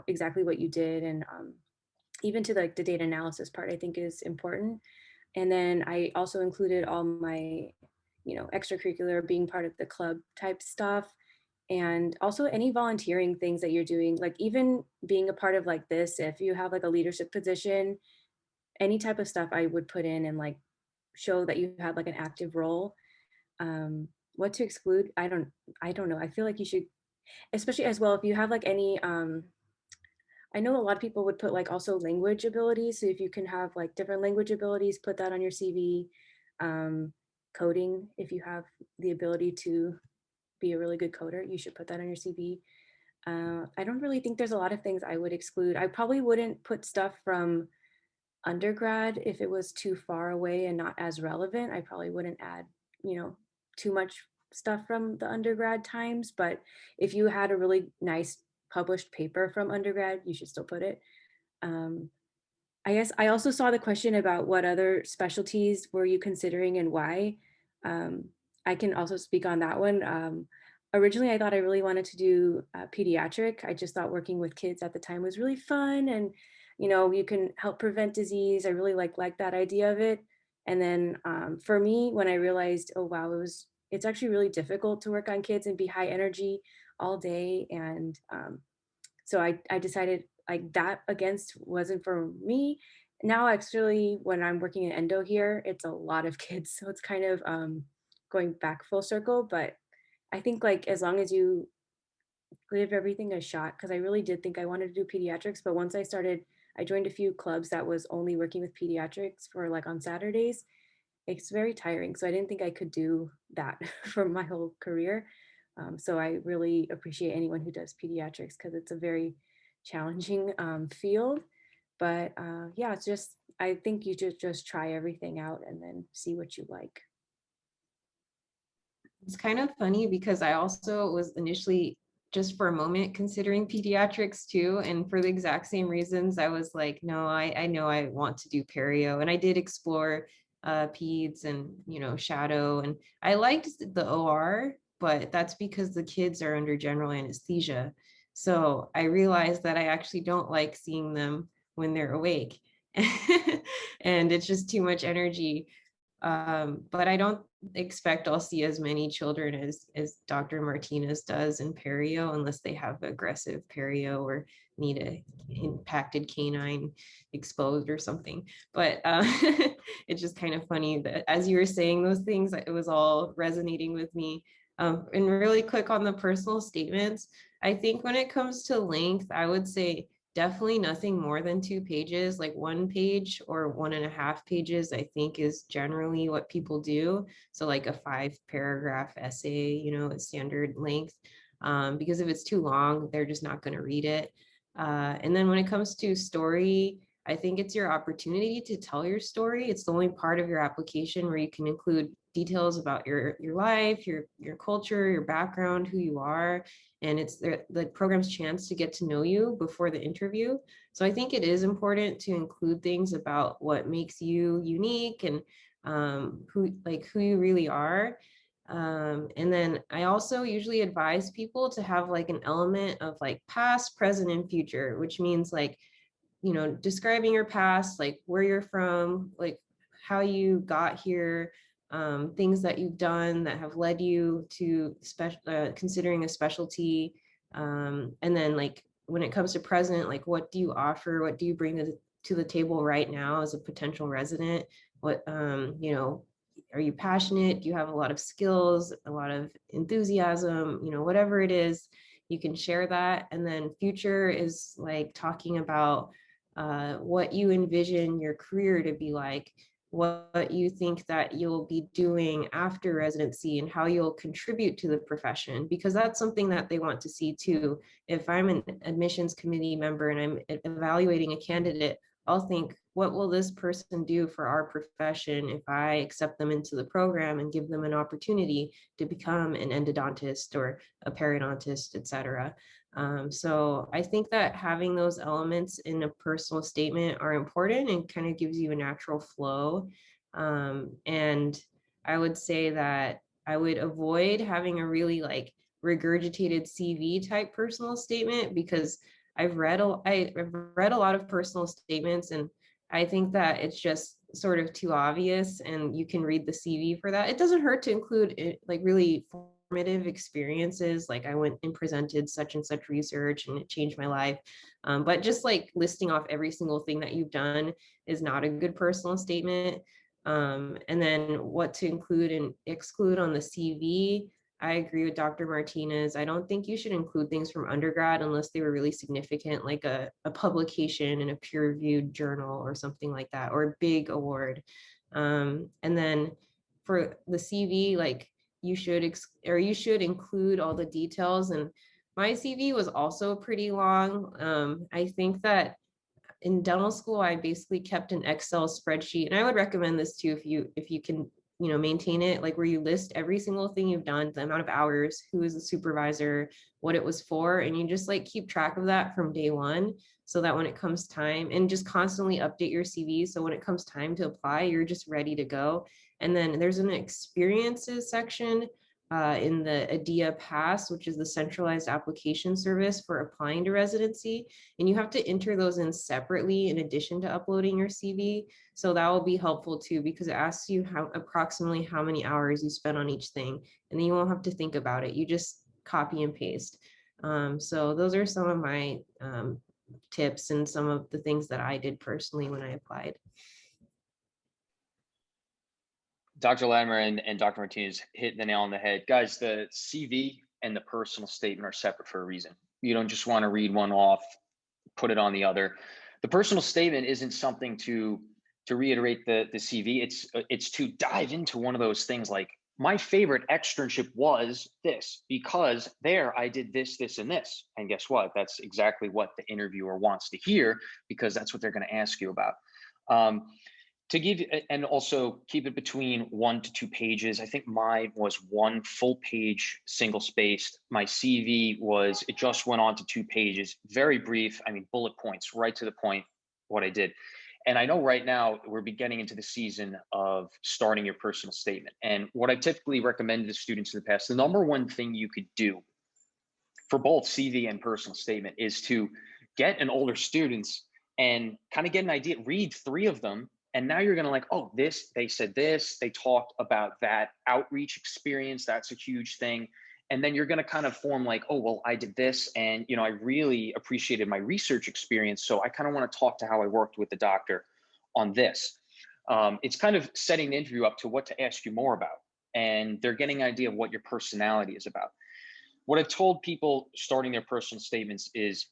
exactly what you did. And even to the data analysis part, I think is important. And then I also included all my, extracurricular, being part of the club type stuff. And also any volunteering things that you're doing, even being a part of this, if you have a leadership position, any type of stuff I would put in and show that you have an active role. What to exclude? I don't know. I feel like you should, especially as well, if you have any, I know a lot of people would put also language abilities. So if you can have different language abilities, put that on your CV. Coding, if you have the ability to be a really good coder, you should put that on your CV. I don't really think there's a lot of things I would exclude. I probably wouldn't put stuff from undergrad if it was too far away and not as relevant. I probably wouldn't add, too much stuff from the undergrad times. But if you had a really nice published paper from undergrad, you should still put it. I guess I also saw the question about what other specialties were you considering and why. I can also speak on that one. Originally, I thought I really wanted to do pediatric. I just thought working with kids at the time was really fun, and you can help prevent disease. I really like that idea of it. And then for me, when I realized, oh wow, it was it's actually really difficult to work on kids and be high energy all day. And so I decided like that against wasn't for me. Now, actually, when I'm working in endo here, it's a lot of kids. So it's kind of going back full circle. But I think like as long as you give everything a shot, because I really did think I wanted to do pediatrics. But once I joined a few clubs that was only working with pediatrics for like on Saturdays. It's very tiring. So I didn't think I could do that for my whole career. So I really appreciate anyone who does pediatrics because it's a very challenging field. But yeah, it's just, I think you just try everything out and then see what you like. It's kind of funny because I also was initially just for a moment considering pediatrics too. And for the exact same reasons, I was like, no, I know I want to do perio. And I did explore peds and, shadow. And I liked the OR, but that's because the kids are under general anesthesia. So I realized that I actually don't like seeing them when they're awake. And it's just too much energy. But I don't expect I'll see as many children as Dr. Martinez does in perio unless they have aggressive perio or need a impacted canine exposed or something. But it's just kind of funny that as you were saying those things, it was all resonating with me. And really quick on the personal statements, I think when it comes to length, I would say definitely nothing more than 2 pages, like 1 page or 1.5 pages, I think is generally what people do. So like a 5-paragraph essay, a standard length, because if it's too long, they're just not going to read it. And then when it comes to story, I think it's your opportunity to tell your story. It's the only part of your application where you can include details about your life, your culture, your background, who you are, and it's the program's chance to get to know you before the interview. So I think it is important to include things about what makes you unique and who you really are. And then I also usually advise people to have like an element of like past, present, and future, which means like, describing your past, like where you're from, like how you got here, things that you've done that have led you to considering a specialty. And then like when it comes to present, like what do you offer? What do you bring to the table right now as a potential resident? What, are you passionate? Do you have a lot of skills, a lot of enthusiasm, whatever it is, you can share that. And then future is like talking about what you envision your career to be like, what you think that you'll be doing after residency and how you'll contribute to the profession, because that's something that they want to see too. If I'm an admissions committee member and I'm evaluating a candidate, I'll think, what will this person do for our profession if I accept them into the program and give them an opportunity to become an endodontist or a periodontist, et cetera. So I think that having those elements in a personal statement are important and kind of gives you a natural flow. And I would say that I would avoid having a really like regurgitated CV type personal statement, because I've read a lot of personal statements, and I think that it's just sort of too obvious, and you can read the CV for that. It doesn't hurt to include like really formative experiences, like I went and presented such and such research and it changed my life. But just like listing off every single thing that you've done is not a good personal statement. And then what to include and exclude on the CV, I agree with Dr. Martinez. I don't think you should include things from undergrad unless they were really significant, like a publication in a peer-reviewed journal or something like that, or a big award. And then for the CV, like you should include all the details. And my CV was also pretty long. I think that in dental school, I basically kept an Excel spreadsheet, and I would recommend this too if you can maintain it, like where you list every single thing you've done, the amount of hours, who is the supervisor, what it was for, and you just like keep track of that from day one, so that when it comes time, and just constantly update your CV, so when it comes time to apply, you're just ready to go. And then there's an experiences section in the ADIA Pass, which is the centralized application service for applying to residency. And you have to enter those in separately in addition to uploading your CV. So that will be helpful too, because it asks you approximately how many hours you spent on each thing. And then you won't have to think about it. You just copy and paste. So those are some of my tips and some of the things that I did personally when I applied. Dr. Latimer and Dr. Martinez hit the nail on the head. Guys, the CV and the personal statement are separate for a reason. You don't just want to read one off, put it on the other. The personal statement isn't something to reiterate the CV. It's to dive into one of those things like, my favorite externship was this, because there I did this, this, and this. And guess what? That's exactly what the interviewer wants to hear, because that's what they're going to ask you about. To give, and also keep it between 1 to 2 pages. I think mine was 1 full page, single spaced. My CV was, it just went on to 2 pages, very brief. I mean, bullet points, right to the point, what I did. And I know right now we're getting into the season of starting your personal statement. And what I typically recommend to students in the past, the number one thing you could do for both CV and personal statement is to get an older students and kind of get an idea, read 3 of them. And now you're going to like, oh, this, they said this, they talked about that outreach experience. That's a huge thing. And then you're going to kind of form like, oh, well, I did this. And, you know, I really appreciated my research experience. So I kind of want to talk to how I worked with the doctor on this. It's kind of setting the interview up to what to ask you more about. And they're getting an idea of what your personality is about. What I've told people starting their personal statements is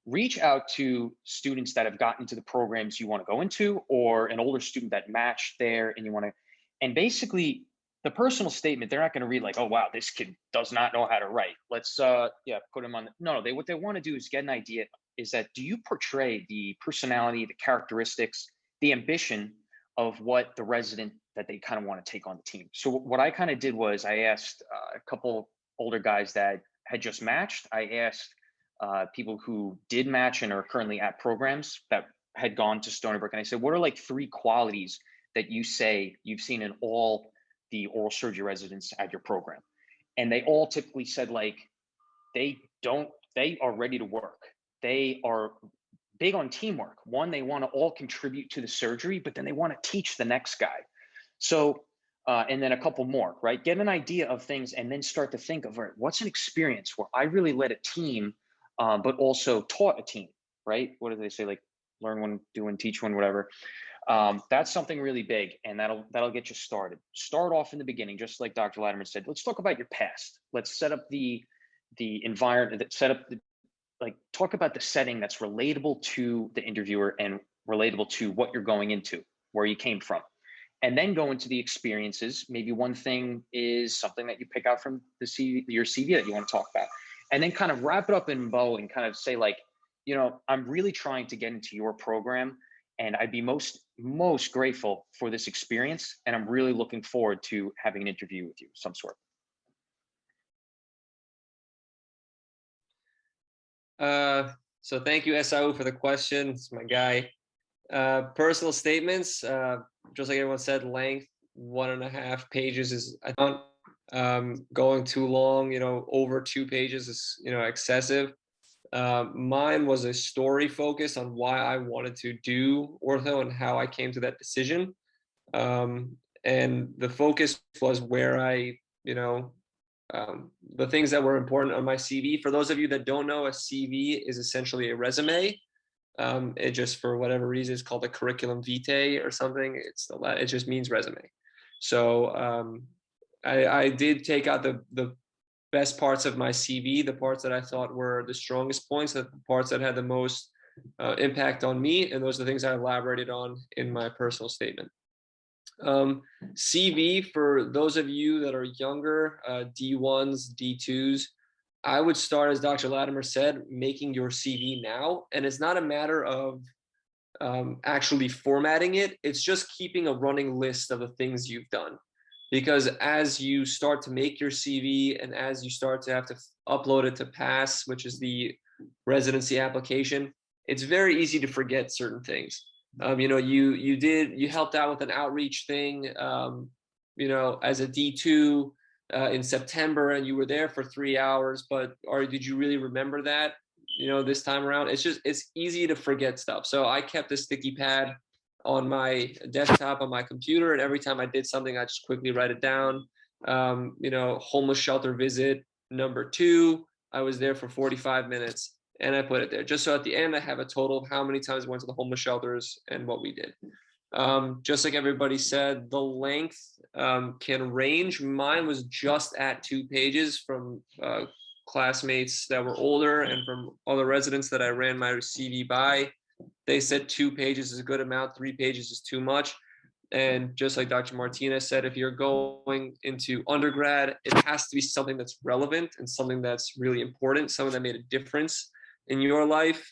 reach out to students that have gotten into the programs you want to go into, or an older student that matched there and you want to, and basically the personal statement, they're not going to read like, oh, wow, this kid does not know how to write. Let's, put him on. No, what they want to do is get an idea is that, do you portray the personality, the characteristics, the ambition of what the resident that they kind of want to take on the team? So what I kind of did was I asked a couple older guys that had just matched. I asked people who did match and are currently at programs that had gone to Stony Brook. And I said, what are like 3 qualities that you say you've seen in all the oral surgery residents at your program? And they all typically said like, they are ready to work. They are big on teamwork. One, they want to all contribute to the surgery, but then they want to teach the next guy. So, and then a couple more, right? Get an idea of things and then start to think of, all right, what's an experience where I really led a team, but also taught a team, right? What do they say? Like, learn one, do one, teach one, whatever. That's something really big, and that'll get you started. Start off in the beginning, just like Dr. Latimer said. Let's talk about your past. Let's set up the environment, talk about the setting that's relatable to the interviewer and relatable to what you're going into, where you came from. And then go into the experiences. Maybe one thing is something that you pick out from your CV that you want to talk about. And then kind of wrap it up in a bow and kind of say like, you know, I'm really trying to get into your program, and I'd be most grateful for this experience. And I'm really looking forward to having an interview with you of some sort. So thank you, SIU, for the question. It's my guy. Personal statements, just like everyone said, length 1.5 pages is, I don't, going too long, you know, over 2 pages is, you know, excessive. Mine was a story focus on why I wanted to do ortho and how I came to that decision. And the focus was where I, you know, the things that were important on my CV. For those of you that don't know, a CV is essentially a resume. It just, for whatever reason, is called a curriculum vitae or something. It just means resume. So I did take out the best parts of my CV, the parts that I thought were the strongest points, the parts that had the most impact on me, and those are the things I elaborated on in my personal statement. CV, for those of you that are younger, D1s, D2s, I would start, as Dr. Latimer said, making your CV now. And it's not a matter of actually formatting it. It's just keeping a running list of the things you've done. Because as you start to make your CV and as you start to have to upload it to PASS, which is the residency application, it's very easy to forget certain things. You know, you helped out with an outreach thing, you know, as a D2, in September and you were there for 3 hours, but did you really remember that, this time around? It's easy to forget stuff. So I kept a sticky pad on my desktop on my computer, and every time I did something, I just quickly write it down. Homeless shelter visit number 2, I was there for 45 minutes, and I put it there just so at the end I have a total of how many times I went to the homeless shelters and what we did. Just like everybody said, the length can range. Mine was just at 2 pages from classmates that were older and from other residents that I ran my CV by. They said 2 pages is a good amount, 3 pages is too much. And just like Dr. Martinez said, if you're going into undergrad, it has to be something that's relevant and something that's really important, something that made a difference in your life.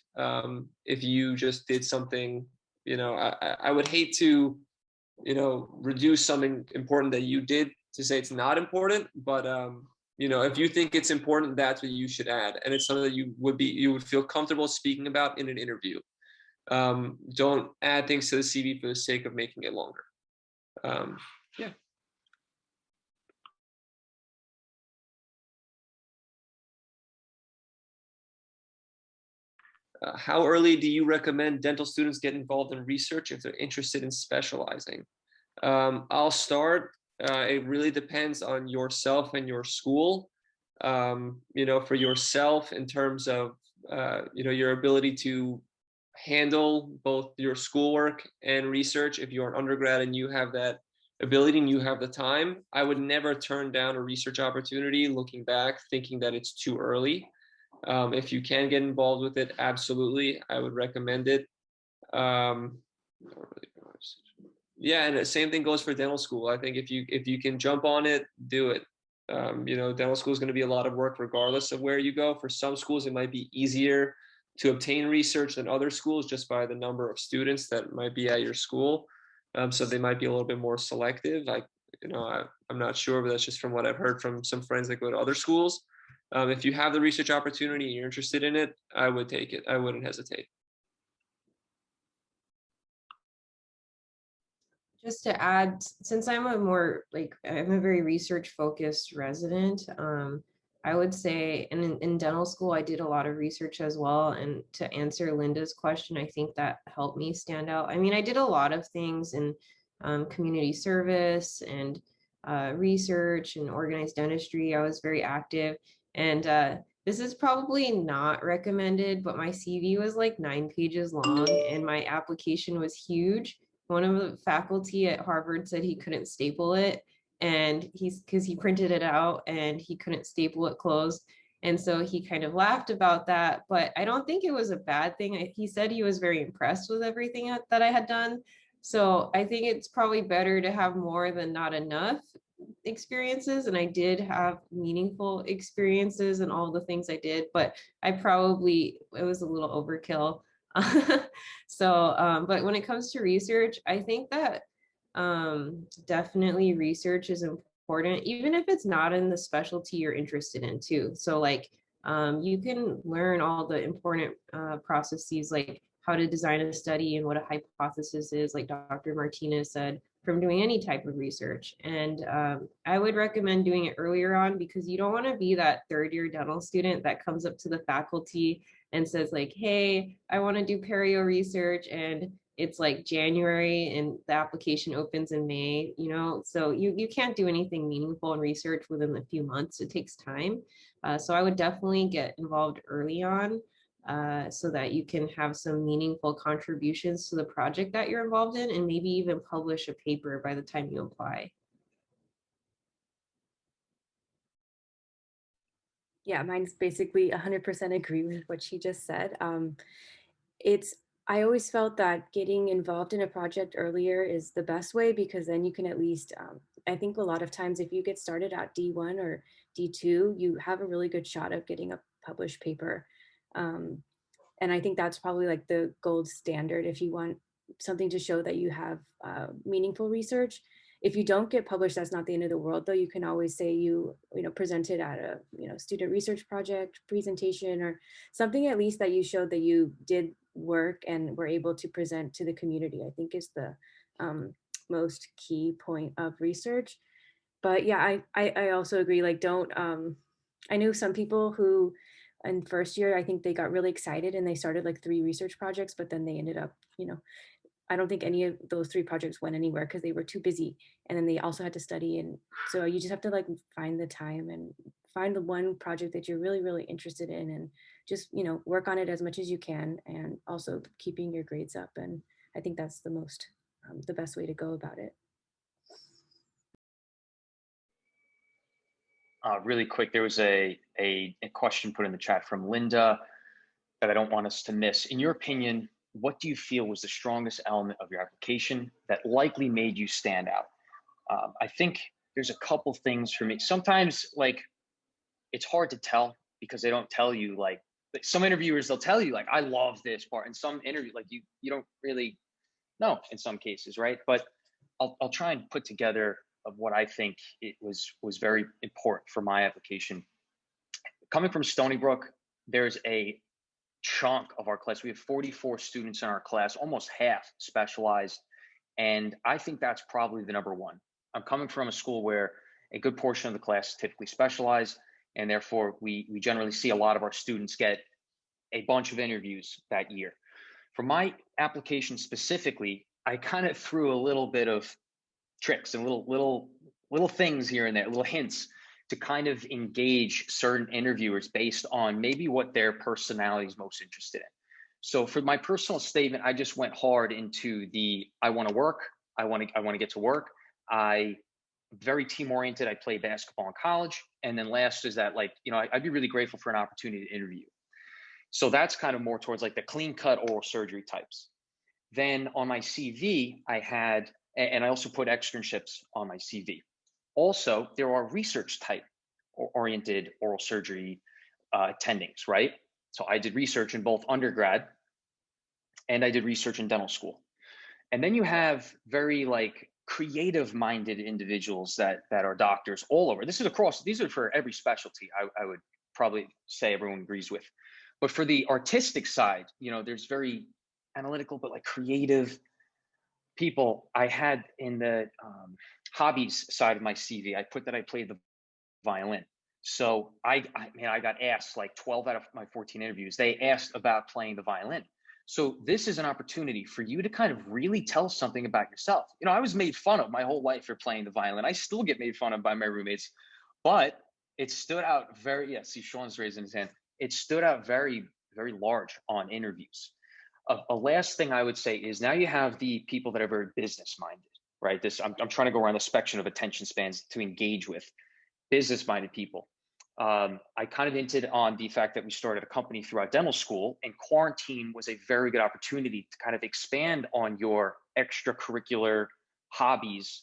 If you just did something, I would hate to, reduce something important that you did to say it's not important. But, if you think it's important, that's what you should add. And it's something that you would feel comfortable speaking about in an interview. Don't add things to the CV for the sake of making it longer. Yeah. How early do you recommend dental students get involved in research if they're interested in specializing? I'll start. It really depends on yourself and your school. For yourself in terms of, your ability to handle both your schoolwork and research. If you're an undergrad and you have that ability and you have the time, I would never turn down a research opportunity looking back, thinking that it's too early. If you can get involved with it, absolutely, I would recommend it. Yeah, and the same thing goes for dental school. I think if you can jump on it, do it. Dental school is going to be a lot of work regardless of where you go. For some schools, it might be easier to obtain research than other schools just by the number of students that might be at your school. So they might be a little bit more selective. I'm not sure, but that's just from what I've heard from some friends that go to other schools. If you have the research opportunity and you're interested in it, I would take it. I wouldn't hesitate. Just to add, since I'm a very research focused resident, I would say, and in dental school, I did a lot of research as well. And to answer Linda's question, I think that helped me stand out. I mean, I did a lot of things in community service and research and organized dentistry. I was very active. And this is probably not recommended, but my CV was like 9 pages long and my application was huge. One of the faculty at Harvard said he couldn't staple it, and because he printed it out and he couldn't staple it closed. And so he kind of laughed about that, but I don't think it was a bad thing. He said he was very impressed with everything that I had done. So I think it's probably better to have more than not enough experiences. And I did have meaningful experiences in all the things I did, but it was a little overkill. But when it comes to research, I think that definitely research is important, even if it's not in the specialty you're interested in too. So you can learn all the important processes, like how to design a study and what a hypothesis is, like Dr. Martinez said, from doing any type of research. And I would recommend doing it earlier on, because you don't want to be that third-year dental student that comes up to the faculty and says like, hey, I want to do perio research, and it's like January and the application opens in May, so you can't do anything meaningful in research within a few months. It takes time. So I would definitely get involved early on so that you can have some meaningful contributions to the project that you're involved in, and maybe even publish a paper by the time you apply. Yeah, mine's basically 100% agree with what she just said. I always felt that getting involved in a project earlier is the best way, because then you can at least, I think a lot of times if you get started at D1 or D2, you have a really good shot of getting a published paper. And I think that's probably like the gold standard if you want something to show that you have meaningful research. If you don't get published, that's not the end of the world, though. You can always say you presented at a student research project presentation or something, at least that you showed that you did work and were able to present to the community. I think is the most key point of research. but yeah, I also agree, like, don't, I knew some people who in first year, I think they got really excited and they started like 3 research projects, but then they ended up, I don't think any of those 3 projects went anywhere because they were too busy. And then they also had to study. And so you just have to like find the time and find the one project that you're really, really interested in, and just, work on it as much as you can, and also keeping your grades up. And I think that's the best way to go about it. Really quick, there was a question put in the chat from Linda that I don't want us to miss. In your opinion, what do you feel was the strongest element of your application that likely made you stand out? I think there's a couple things for me. Sometimes, like, it's hard to tell because they don't tell you, like some interviewers, they'll tell you like, I love this part. In some interview, like you don't really know in some cases, right? But I'll try and put together of what I think it was very important for my application. Coming from Stony Brook, there's a chunk of our class. We have 44 students in our class, almost half specialized. And I think that's probably the number one. I'm coming from a school where a good portion of the class is typically specialized, and therefore we generally see a lot of our students get a bunch of interviews that year. For my application specifically, I kind of threw a little bit of tricks and little things here and there, little hints to kind of engage certain interviewers based on maybe what their personality is most interested in. So for my personal statement, I just went hard into I want to work. I want to get to work. I'm very team oriented. I played basketball in college. And then last is that, like, I'd be really grateful for an opportunity to interview. So that's kind of more towards like the clean cut oral surgery types. Then on my CV, I had, and I also put externships on my CV. Also, there are research type oriented oral surgery attendings, right? So I did research in both undergrad and I did research in dental school. And then you have very like creative minded individuals that are doctors all over. These are for every specialty, I would probably say everyone agrees with. But for the artistic side, there's very analytical, but like creative people. I had in the hobbies side of my CV, I put that I played the violin. So I got asked like 12 out of my 14 interviews, they asked about playing the violin. So this is an opportunity for you to kind of really tell something about yourself. I was made fun of my whole life for playing the violin. I still get made fun of by my roommates, but it stood out very, see, Sean's raising his hand. It stood out very, very large on interviews. A last thing I would say is now you have the people that are very business minded, right? I'm trying to go around the spectrum of attention spans to engage with business minded people. I kind of hinted on the fact that we started a company throughout dental school, and quarantine was a very good opportunity to kind of expand on your extracurricular hobbies.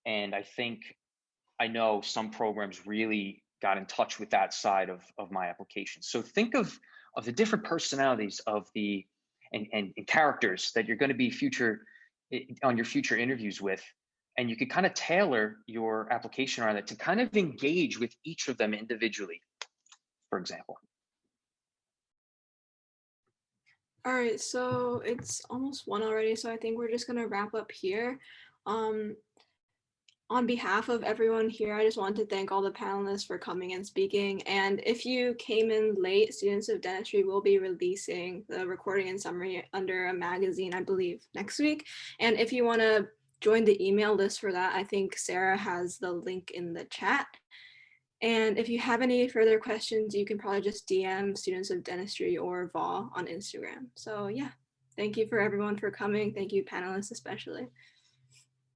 And I know some programs really got in touch with that side of my application. So think of the different personalities of and characters that you're going to be on your future interviews with. And you can kind of tailor your application around that to kind of engage with each of them individually, for example. All right, so it's almost 1 already, so I think we're just gonna wrap up here. On behalf of everyone here, I just want to thank all the panelists for coming and speaking. And if you came in late, Students of Dentistry will be releasing the recording and summary under a magazine, I believe, next week. And if you want to join the email list for that, I think Sarah has the link in the chat. And if you have any further questions, you can probably just DM Students of Dentistry or VAW on Instagram. So yeah, thank you for everyone for coming. Thank you, panelists especially.